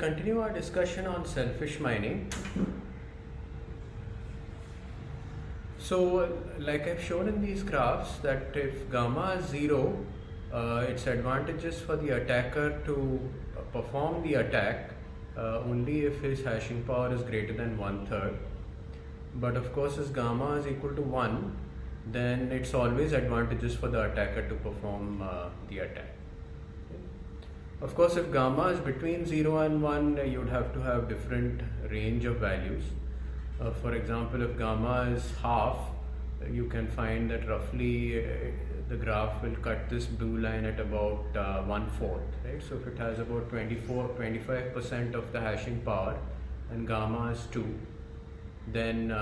continue our discussion on selfish mining. So, like I've shown in these graphs, that if gamma is 0, it's advantageous for the attacker to perform the attack only if his hashing power is greater than 1/3. But of course, as gamma is equal to 1, then it's always advantageous for the attacker to perform the attack. Of course, if gamma is between 0 and 1, you'd have to have different range of values. For example, if gamma is half, you can find that roughly the graph will cut this blue line at about 1/4, right? So if it has about 25% of the hashing power and gamma is 2, then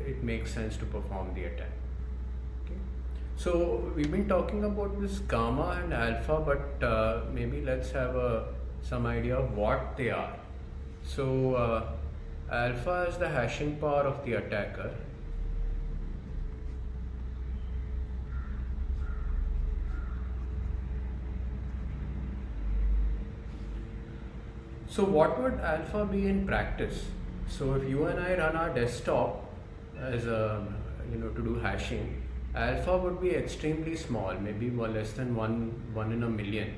it makes sense to perform the attack. Okay. So we've been talking about this gamma and alpha, but maybe let's have some idea of what they are. So alpha is the hashing power of the attacker. So what would alpha be in practice? So if you and I run our desktop as to do hashing, alpha would be extremely small, maybe less than one in a million.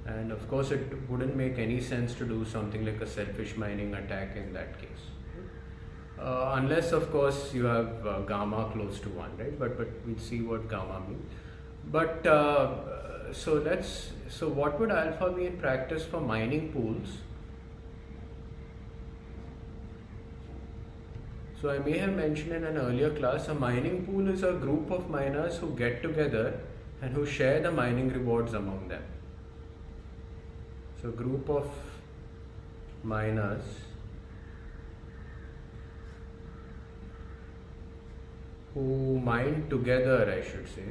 And of course, it wouldn't make any sense to do something like a selfish mining attack in that case. Unless, of course, you have gamma close to 1, right? But we'll see what gamma means. But so what would alpha be in practice for mining pools? So I may have mentioned in an earlier class, a mining pool is a group of miners who get together and who share the mining rewards among them. So group of miners who mine together, I should say,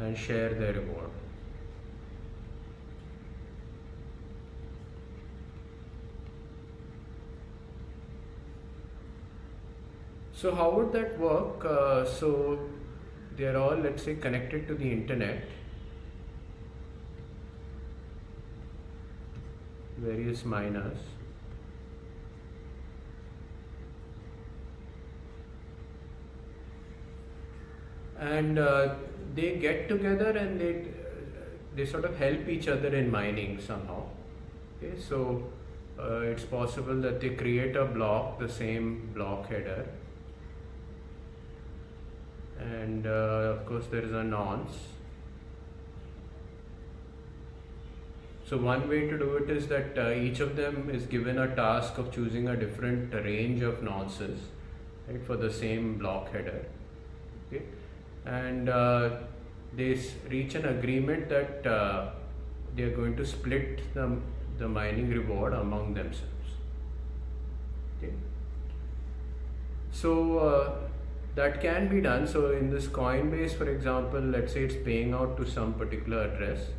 and share their reward. So how would that work? So they are all, let's say, connected to the internet, various miners. And they get together and they sort of help each other in mining somehow. Okay, so it's possible that they create a block, the same block header, and of course there is a nonce. So one way to do it is that each of them is given a task of choosing a different range of nonces, right, for the same block header. Okay. And they reach an agreement that they are going to split the mining reward among themselves. Okay. So that can be done. So in this Coinbase, for example, let's say it's paying out to some particular address.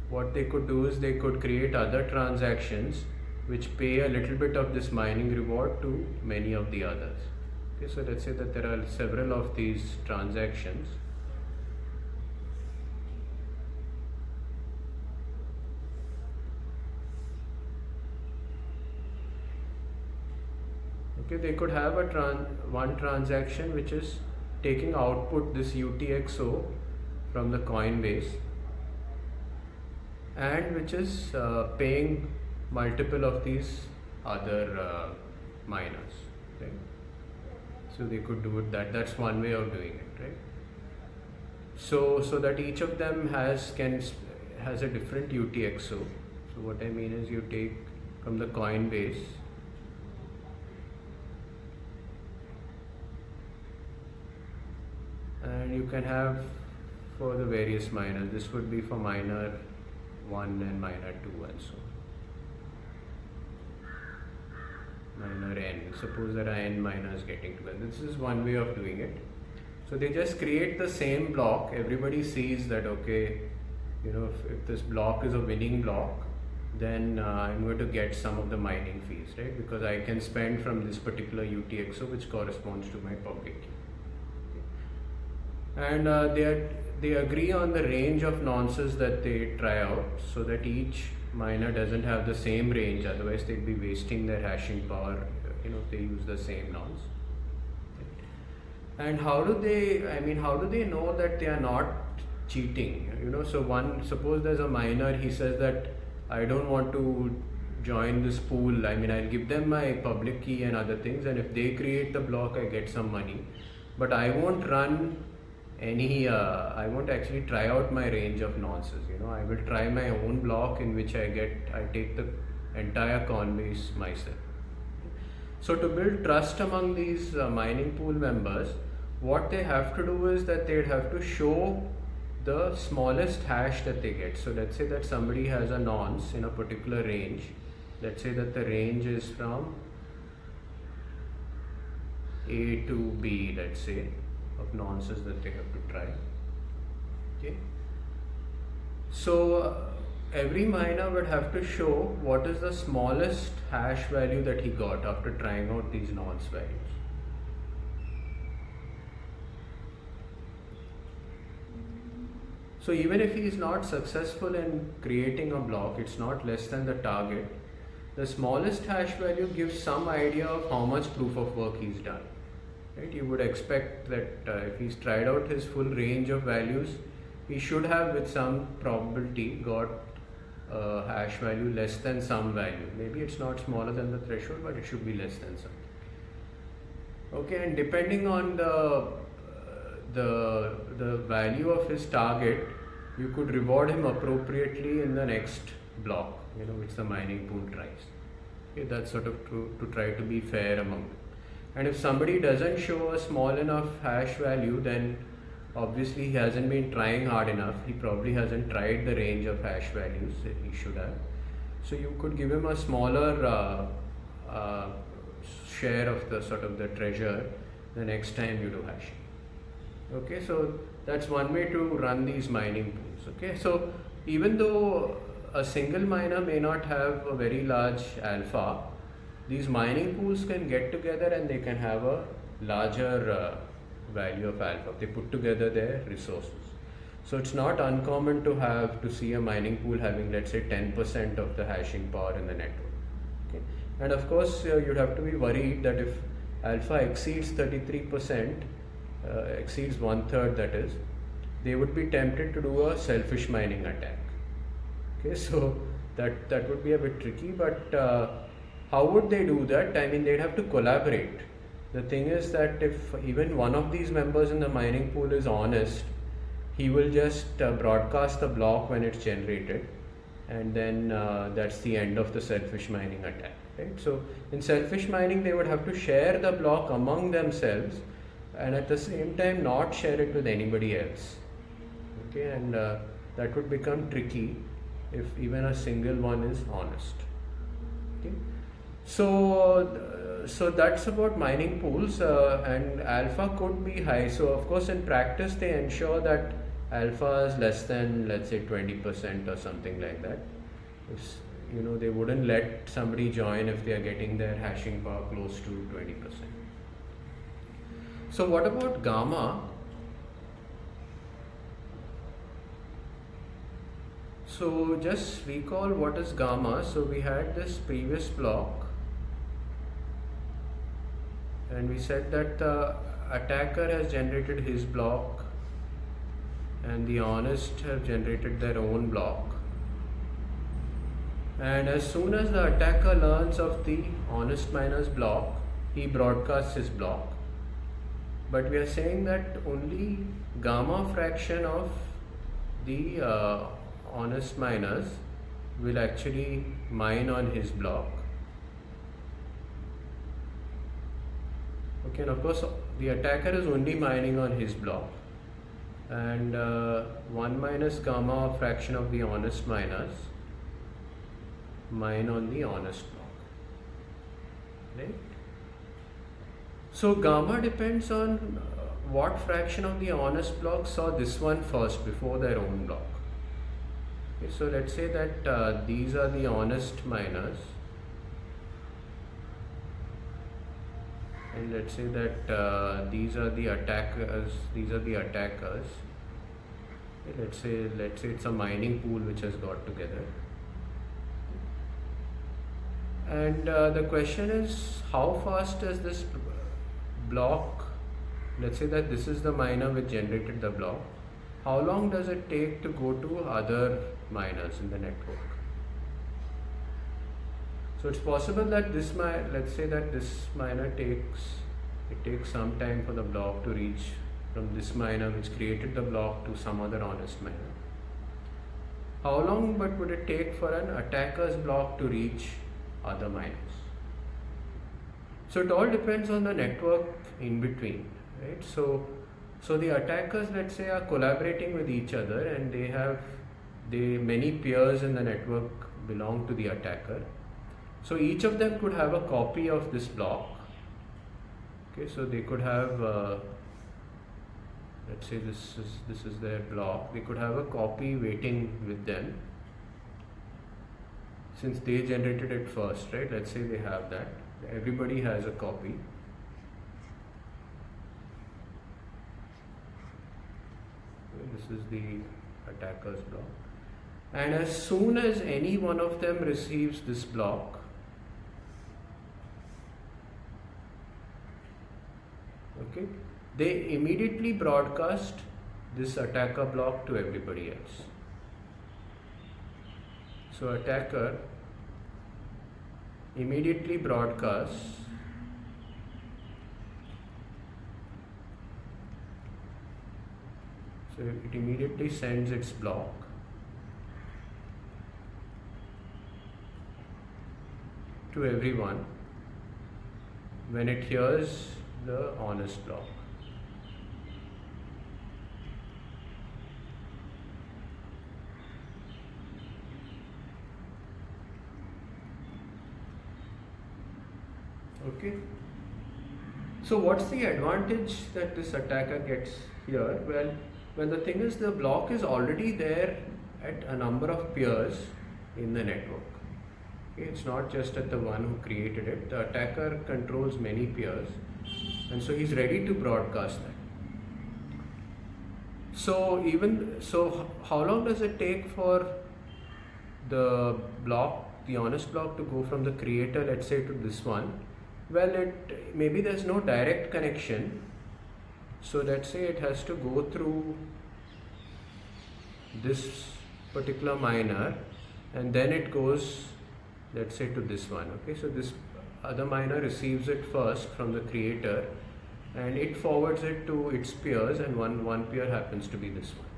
What they could do is they could create other transactions which pay a little bit of this mining reward to many of the others. Okay, so let's say that there are several of these transactions. Okay, they could have one transaction which is taking output this UTXO from the Coinbase, and which is paying multiple of these other miners. Okay? So they could do it that's one way of doing it, right? So that each of them has a different UTXO. So what I mean is, you take from the Coinbase, and you can have for the various miners. This would be for miner 1 and miner 2 and so on. Miner n. Suppose there are n miners getting together. This is one way of doing it. So they just create the same block. Everybody sees that, okay, if this block is a winning block, then I'm going to get some of the mining fees, right? Because I can spend from this particular UTXO which corresponds to my public key. And they agree on the range of nonces that they try out, so that each miner doesn't have the same range, otherwise they'd be wasting their hashing power, if they use the same nonce. And how do they know that they are not cheating? Suppose there's a miner, he says that I don't want to join this pool. I'll give them my public key and other things, and if they create the block, I get some money. But I won't run I won't actually try out my range of nonces. I will try my own block in which I take the entire Coinbase myself. So to build trust among these mining pool members, what they have to do is that they'd have to show the smallest hash that they get. So let's say that somebody has a nonce in a particular range. Let's say that the range is from A to B, let's say, of nonces that they have to try. Okay. So every miner would have to show what is the smallest hash value that he got after trying out these nonce values. So even if he is not successful in creating a block, it's not less than the target. The smallest hash value gives some idea of how much proof of work he's done. Right? You would expect that if he's tried out his full range of values, he should have with some probability got a hash value less than some value. Maybe it's not smaller than the threshold, but it should be less than something. Okay, and depending on the value of his target, you could reward him appropriately in the next block, which the mining pool tries. Okay, that's sort of to try to be fair among them. And if somebody doesn't show a small enough hash value, then obviously he hasn't been trying hard enough. He probably hasn't tried the range of hash values that he should have. So you could give him a smaller share of the treasure the next time you do hashing. Okay, so that's one way to run these mining pools. Okay, so even though a single miner may not have a very large alpha, these mining pools can get together and they can have a larger value of alpha. They put together their resources. So it's not uncommon to see a mining pool having, let's say, 10% of the hashing power in the network. Okay? And of course, you'd have to be worried that if alpha exceeds 33%, exceeds 1/3, that is, they would be tempted to do a selfish mining attack. Okay, so that would be a bit tricky, but how would they do that? They'd have to collaborate. The thing is that if even one of these members in the mining pool is honest, he will just broadcast the block when it's generated, and then that's the end of the selfish mining attack. Right? So in selfish mining, they would have to share the block among themselves, and at the same time not share it with anybody else. Okay, and that would become tricky if even a single one is honest. Okay, so that's about mining pools, and alpha could be high. So of course in practice they ensure that alpha is less than, let's say, 20% or something like that. If, they wouldn't let somebody join if they are getting their hashing power close to 20%. So what about gamma? So just recall what is gamma. So we had this previous block, and we said that the attacker has generated his block and the honest have generated their own block. And as soon as the attacker learns of the honest miner's block, he broadcasts his block. But we are saying that only gamma fraction of the honest miners will actually mine on his block. Okay, and of course the attacker is only mining on his block, and 1 minus gamma fraction of the honest miners mine on the honest block. Right? So gamma depends on what fraction of the honest block saw this one first before their own block. Okay, so let's say that these are the honest miners, and let's say that these are the attackers. These are the attackers. Okay, let's say it's a mining pool which has got together. And the question is, how fast does this block, let's say that this is the miner which generated the block, how long does it take to go to other miners in the network? So it's possible that let's say that this miner takes some time for the block to reach from this miner which created the block to some other honest miner. How long but would it take for an attacker's block to reach other miners? So it all depends on the network in between, right? So the attackers, let's say, are collaborating with each other, and many peers in the network belong to the attacker. So each of them could have a copy of this block. Okay, so they could have, let's say this is their block. They could have a copy waiting with them, since they generated it first, right? Let's say they have that. Everybody has a copy. This is the attacker's block. And as soon as any one of them receives this block, okay, they immediately broadcast this attacker block to everybody else. So attacker immediately broadcasts so it immediately sends its block to everyone when it hears the honest block. Okay. So what's the advantage that this attacker gets here? Well, the thing is, the block is already there at a number of peers in the network. Okay, it's not just at the one who created it. The attacker controls many peers, and so he's ready to broadcast that. So how long does it take for the honest block, to go from the creator, let's say, to this one? Well, maybe there's no direct connection. So let's say it has to go through this particular miner, and then it goes, let's say, to this one. Okay, so this other miner receives it first from the creator, and it forwards it to its peers, and one peer happens to be this one.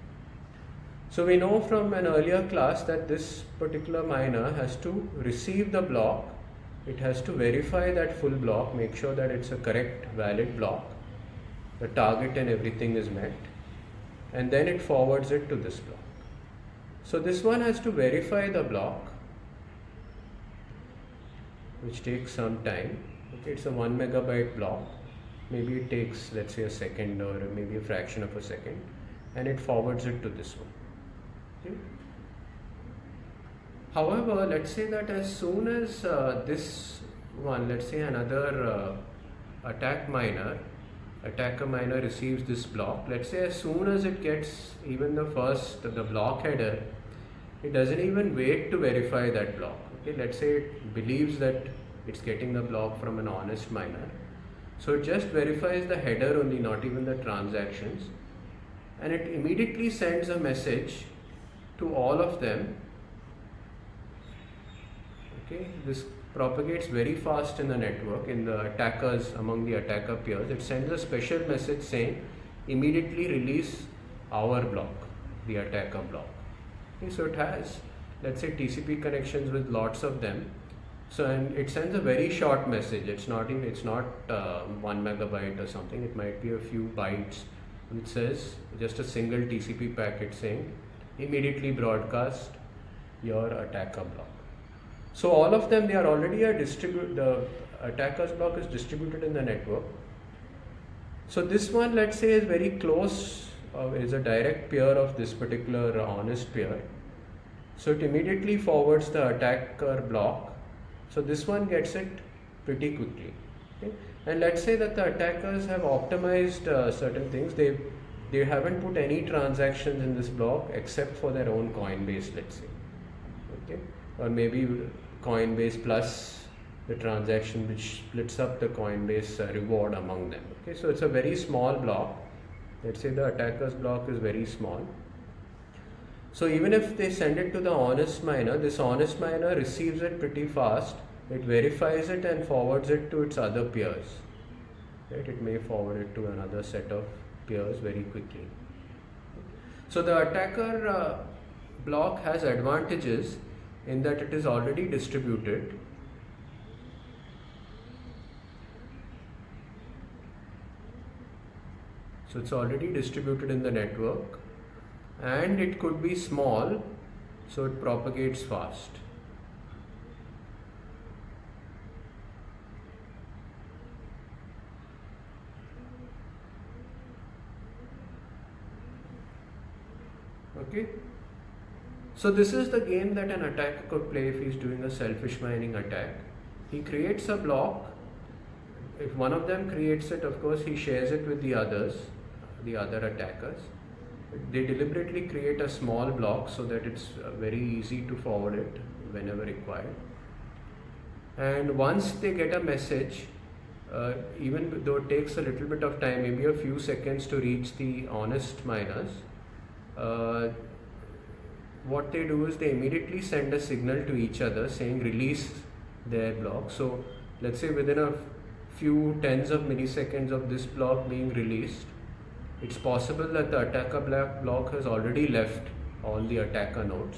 So we know from an earlier class that this particular miner has to receive the block. It has to verify that full block, make sure that it's a correct, valid block, the target and everything is met, and then it forwards it to this block. So this one has to verify the block, which takes some time. Okay, it's a 1 megabyte block. Maybe it takes, let's say, a second or maybe a fraction of a second, and it forwards it to this one. Okay. However, let's say that as soon as this one, let's say another attacker miner receives this block, let's say as soon as it gets even the block header, it doesn't even wait to verify that block. Okay, let's say it believes that it's getting the block from an honest miner, so it just verifies the header only, not even the transactions, and it immediately sends a message to all of them. Okay, this propagates very fast in the network, among the attacker peers. It sends a special message saying, immediately release our block, the attacker block. Okay, so it has, let's say, TCP connections with lots of them. So, and it sends a very short message. It's not 1 megabyte or something. It might be a few bytes, which says just a single TCP packet saying, immediately broadcast your attacker block. So all of them, they are already the attacker's block is distributed in the network. So this one, let's say, is very close, is a direct peer of this particular honest peer. So it immediately forwards the attacker block. So this one gets it pretty quickly. Okay? And let's say that the attackers have optimized certain things. They haven't put any transactions in this block except for their own Coinbase, let's say. Okay? Or maybe Coinbase plus the transaction which splits up the Coinbase reward among them. Okay? So it's a very small block. Let's say the attacker's block is very small. So even if they send it to the honest miner, this honest miner receives it pretty fast. It verifies it and forwards it to its other peers. Right? It may forward it to another set of peers very quickly. So the attacker block has advantages in that it is already distributed. So it's already distributed in the network, and it could be small, so it propagates fast. Okay, so this is the game that an attacker could play if he's doing a selfish mining attack. He creates a block. If one of them creates it, of course he shares it with the others, the other attackers. They deliberately create a small block so that it's very easy to forward it whenever required. And once they get a message, even though it takes a little bit of time, maybe a few seconds to reach the honest miners, what they do is they immediately send a signal to each other saying release their block. So let's say within a few tens of milliseconds of this block being released, it's possible that the attacker block has already left all the attacker nodes.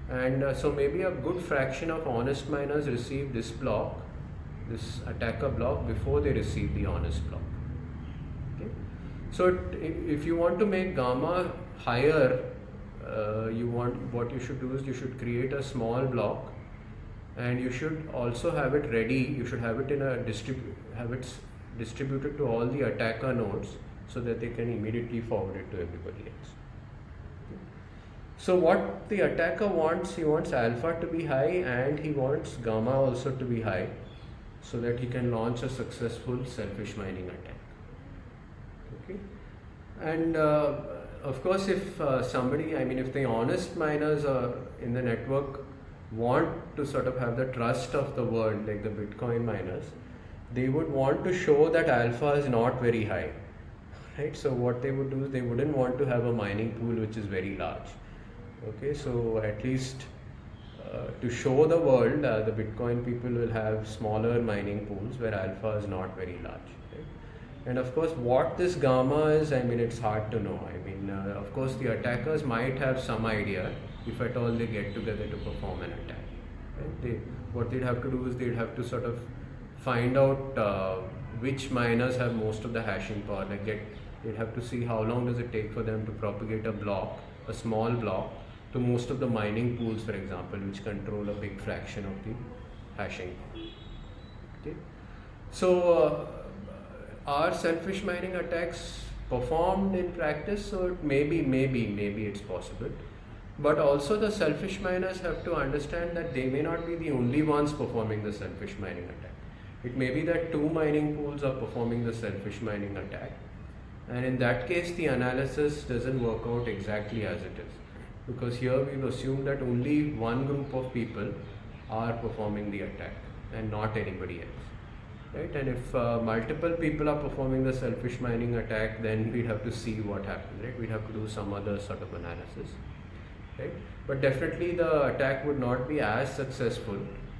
And so maybe a good fraction of honest miners receive this block, this attacker block, before they receive the honest block. Okay? So if you want to make gamma higher, what you should do is you should create a small block, and you should also have it ready. You should have it in a distributed to all the attacker nodes so that they can immediately forward it to everybody else. So what the attacker wants, he wants alpha to be high and he wants gamma also to be high so that he can launch a successful selfish mining attack. Okay, and of course, if if the honest miners in the network want to sort of have the trust of the world, like the Bitcoin miners, they would want to show that alpha is not very high, right? So what they would do is they wouldn't want to have a mining pool which is very large. Okay, so at least to show the world, the Bitcoin people will have smaller mining pools where alpha is not very large. Right? And of course, what this gamma is, it's hard to know. Of course, the attackers might have some idea if at all they get together to perform an attack. Right? What they'd have to do is they'd have to sort of find out which miners have most of the hashing power. They'd have to see how long does it take for them to propagate a small block, to most of the mining pools, for example, which control a big fraction of the hashing. Okay, so are selfish mining attacks performed in practice? So it maybe it's possible, but also the selfish miners have to understand that they may not be the only ones performing the selfish mining attack. It may be that two mining pools are performing the selfish mining attack, and in that case the analysis doesn't work out exactly as it is, because here we've assumed that only one group of people are performing the attack and not anybody else. Right? And if multiple people are performing the selfish mining attack, then we'd have to see what happens. Right? We'd have to do some other sort of analysis. Right? But definitely the attack would not be as successful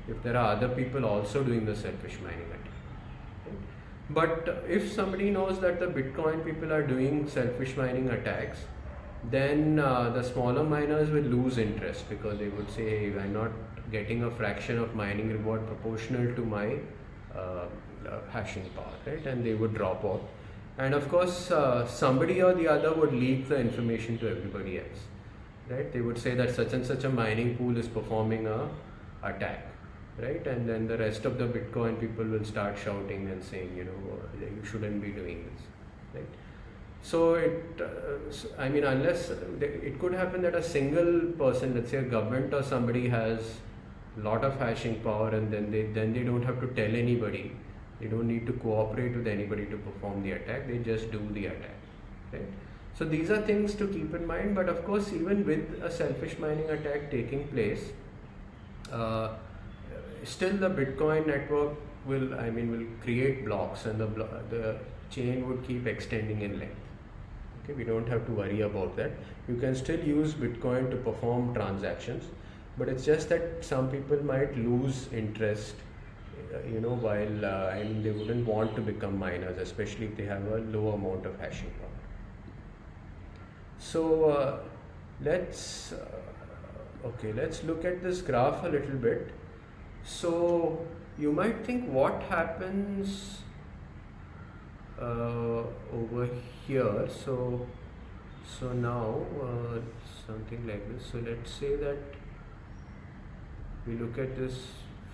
if there are other people also doing the selfish mining attack. Right? But if somebody knows that the Bitcoin people are doing selfish mining attacks, then the smaller miners will lose interest, because they would say, hey, I'm not getting a fraction of mining reward proportional to my hashing power, right? And they would drop off. And of course, somebody or the other would leak the information to everybody else, right? They would say that such and such a mining pool is performing a attack, right? And then the rest of the Bitcoin people will start shouting and saying, you shouldn't be doing this, right? So I mean, unless it could happen that a single person, let's say a government or somebody, has a lot of hashing power, and then they don't have to tell anybody. They don't need to cooperate with anybody to perform the attack. They just do the attack, right? So these are things to keep in mind. But of course, even with a selfish mining attack taking place, still the Bitcoin network will create blocks, and the chain would keep extending in length. Okay, we don't have to worry about that. You can still use Bitcoin to perform transactions, but it's just that some people might lose interest, while they wouldn't want to become miners, especially if they have a low amount of hashing power. So let's look at this graph a little bit. So you might think, what happens over here? So now something like this. So let's say that we look at this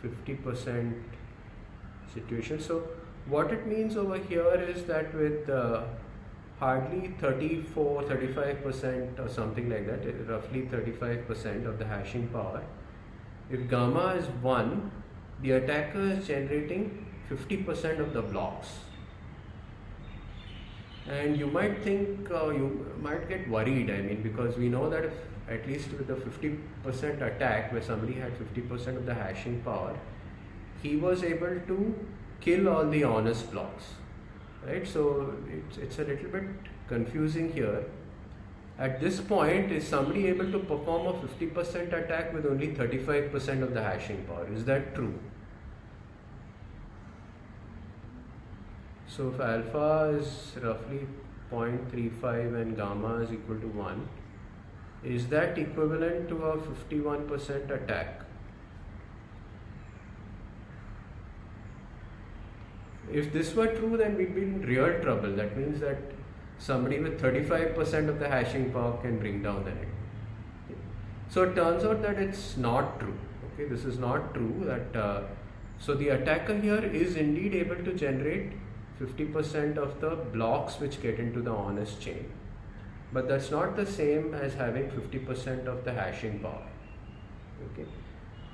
50% situation. So what it means over here is that with hardly 35% or something like that, roughly 35% of the hashing power, if gamma is 1, the attacker is generating 50% of the blocks. And you might think, you might get worried, because we know that if, at least with the 50% attack, where somebody had 50% of the hashing power, he was able to kill all the honest blocks, right? So it's a little bit confusing here. At this point, is somebody able to perform a 50% attack with only 35% of the hashing power? Is that true? So if alpha is roughly 0.35 and gamma is equal to 1, is that equivalent to a 51% attack? If this were true, then we'd be in real trouble. That means that somebody with 35% of the hashing power can bring down the network. So it turns out that it's not true. Okay, this is not true. That so the attacker here is indeed able to generate 50% of the blocks which get into the honest chain, but that's not the same as having 50% of the hashing power. Okay.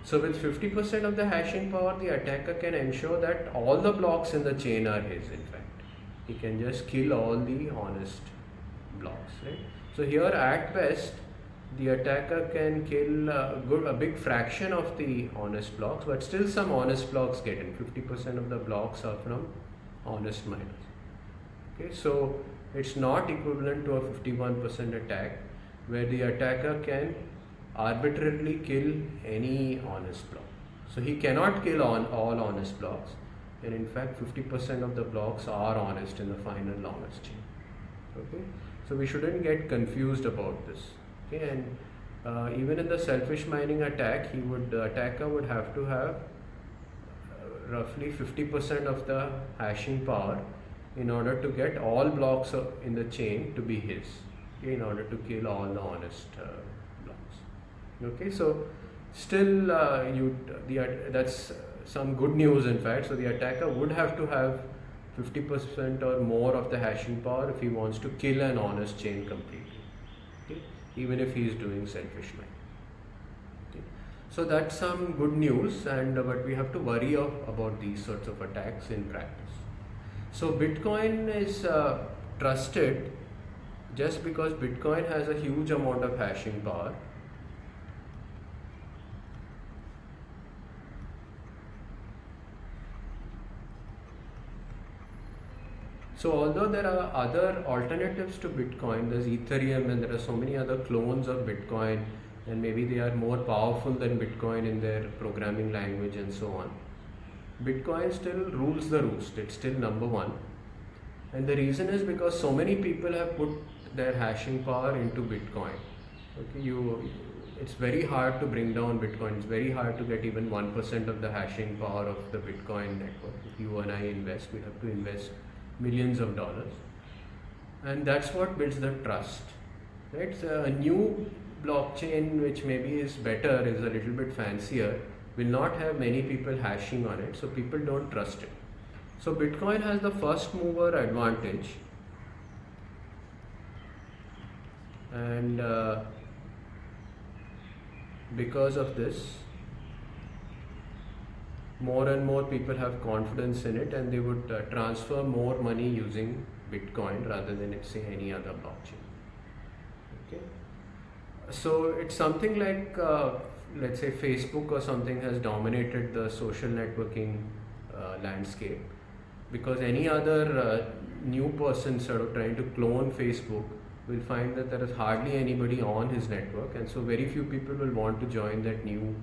So with 50% of the hashing power, the attacker can ensure that all the blocks in the chain are his. In fact, he can just kill all the honest blocks, right? So here, at best, the attacker can kill a big fraction of the honest blocks, but still some honest blocks get in. 50% of the blocks are from honest miners. Okay, so it's not equivalent to a 51% attack, where the attacker can arbitrarily kill any honest block. So he cannot kill all honest blocks, and in fact 50% of the blocks are honest in the final longest chain. Okay, so we shouldn't get confused about this. Okay, and even in the selfish mining attack, the attacker would have to have roughly 50% of the hashing power in order to get all blocks in the chain to be his, okay, in order to kill all the honest blocks. Okay, so still that's some good news, in fact. So the attacker would have to have 50% or more of the hashing power if he wants to kill an honest chain completely, okay, even if he is doing selfish mining. Okay. So that's some good news, but we have to worry about these sorts of attacks in practice. So Bitcoin is trusted just because Bitcoin has a huge amount of hashing power. So although there are other alternatives to Bitcoin, there's Ethereum, and there are so many other clones of Bitcoin, and maybe they are more powerful than Bitcoin in their programming language and so on, Bitcoin still rules the roost. It's still number one. And the reason is because so many people have put their hashing power into Bitcoin. Okay, it's very hard to bring down Bitcoin. It's very hard to get even 1% of the hashing power of the Bitcoin network. If you and I invest, we have to invest millions of dollars. And that's what builds the trust. Right? So a new blockchain, which maybe is better, is a little bit fancier, will not have many people hashing on it, so people don't trust it. So Bitcoin has the first mover advantage, and because of this, more and more people have confidence in it, and they would transfer more money using Bitcoin rather than, let's say, any other blockchain. Okay, so it's something like let's say Facebook or something has dominated the social networking landscape, because any other new person sort of trying to clone Facebook will find that there is hardly anybody on his network, and so very few people will want to join that new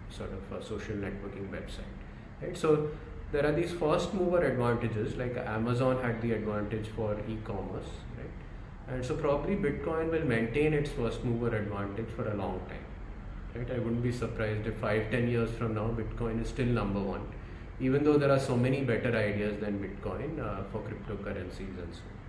sort of social networking website, right? So there are these first mover advantages, like Amazon had the advantage for e-commerce, right? And so probably Bitcoin will maintain its first mover advantage for a long time, right? I wouldn't be surprised if 5-10 years from now Bitcoin is still number one, even though there are so many better ideas than Bitcoin for cryptocurrencies and so on.